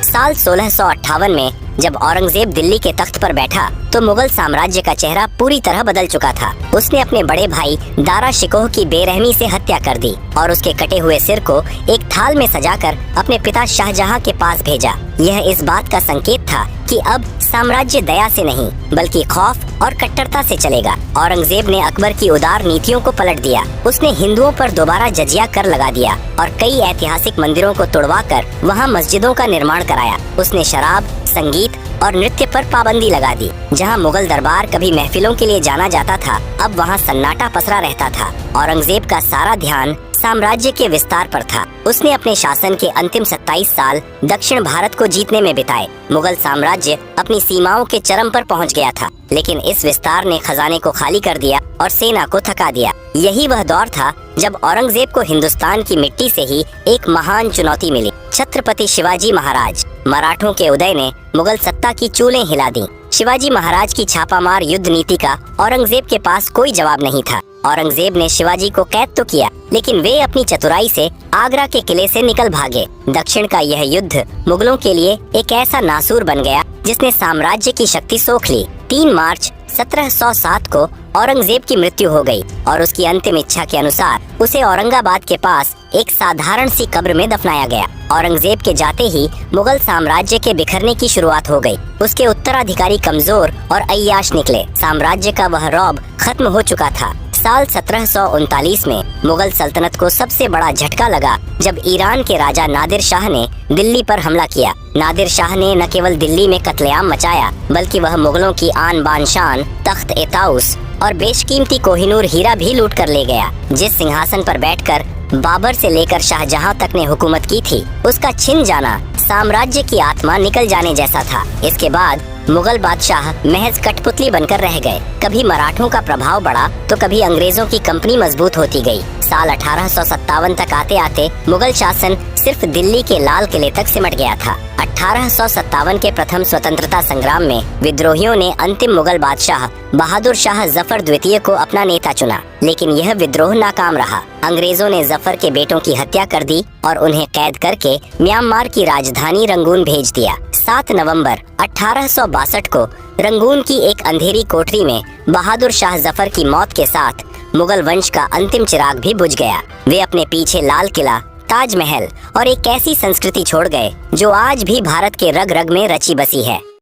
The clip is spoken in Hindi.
साल 1658 में जब औरंगजेब दिल्ली के तख्त पर बैठा तो मुगल साम्राज्य का चेहरा पूरी तरह बदल चुका था। उसने अपने बड़े भाई दारा शिकोह की बेरहमी से हत्या कर दी और उसके कटे हुए सिर को एक थाल में सजाकर अपने पिता शाहजहां के पास भेजा। यह इस बात का संकेत था कि अब साम्राज्य दया से नहीं बल्कि खौफ और कट्टरता से चलेगा। औरंगजेब ने अकबर की उदार नीतियों को पलट दिया। उसने हिंदुओं पर दोबारा जजिया कर लगा दिया और कई ऐतिहासिक मंदिरों को तुड़वाकर वहां मस्जिदों का निर्माण कराया। उसने शराब, संगीत और नृत्य पर पाबंदी लगा दी। जहां मुगल दरबार कभी महफिलों के लिए जाना जाता था, अब वहां सन्नाटा पसरा रहता था। औरंगजेब का सारा ध्यान साम्राज्य के विस्तार पर था। उसने अपने शासन के अंतिम 27 साल दक्षिण भारत को जीतने में बिताए। मुगल साम्राज्य अपनी सीमाओं के चरम पर पहुंच गया था, लेकिन इस विस्तार ने खजाने को खाली कर दिया और सेना को थका दिया। यही वह दौर था जब औरंगजेब को हिंदुस्तान की मिट्टी से ही एक महान चुनौती मिली। छत्रपति शिवाजी महाराज। मराठों के उदय ने मुगल सत्ता की चूलें हिला दी। शिवाजी महाराज की छापामार युद्ध नीति का औरंगजेब के पास कोई जवाब नहीं था। औरंगजेब ने शिवाजी को कैद तो किया, लेकिन वे अपनी चतुराई से आगरा के किले से निकल भागे। दक्षिण का यह युद्ध मुगलों के लिए एक ऐसा नासूर बन गया जिसने साम्राज्य की शक्ति सोख ली। 3 मार्च 1707 को औरंगजेब की मृत्यु हो गई और उसकी अंतिम इच्छा के अनुसार उसे औरंगाबाद के पास एक साधारण सी कब्र में दफनाया गया। औरंगजेब के जाते ही मुगल साम्राज्य के बिखरने की शुरुआत हो गई। उसके उत्तराधिकारी कमजोर और अय्याश निकले। साम्राज्य का वह रौब खत्म हो चुका था। साल 1739 में मुगल सल्तनत को सबसे बड़ा झटका लगा जब ईरान के राजा नादिर शाह ने दिल्ली पर हमला किया। नादिर शाह ने न केवल दिल्ली में कत्लेआम मचाया, बल्कि वह मुगलों की आन बान शान तख्त ए ताउस और बेशकीमती कोहिनूर हीरा भी लूट कर ले गया। जिस सिंहासन पर बैठकर बाबर से लेकर शाहजहां तक ने हुकूमत की थी, उसका छिन जाना साम्राज्य की आत्मा निकल जाने जैसा था। इसके बाद मुगल बादशाह महज कठपुतली बनकर रह गए। कभी मराठों का प्रभाव बढ़ा तो कभी अंग्रेजों की कंपनी मजबूत होती गई। साल 1857 तक आते आते मुगल शासन सिर्फ दिल्ली के लाल किले तक सिमट गया था। 1857 के प्रथम स्वतंत्रता संग्राम में विद्रोहियों ने अंतिम मुगल बादशाह बहादुर शाह जफर द्वितीय को अपना नेता चुना, लेकिन यह विद्रोह नाकाम रहा। अंग्रेजों ने जफर के बेटों की हत्या कर दी और उन्हें कैद करके म्यांमार की राजधानी रंगून भेज दिया। 7 नवंबर 1862 को रंगून की एक अंधेरी कोठरी में बहादुर शाह जफर की मौत के साथ मुगल वंश का अंतिम चिराग भी बुझ गया। वे अपने पीछे लाल किला, ताजमहल और एक ऐसी संस्कृति छोड़ गए जो आज भी भारत के रग रग में रची बसी है।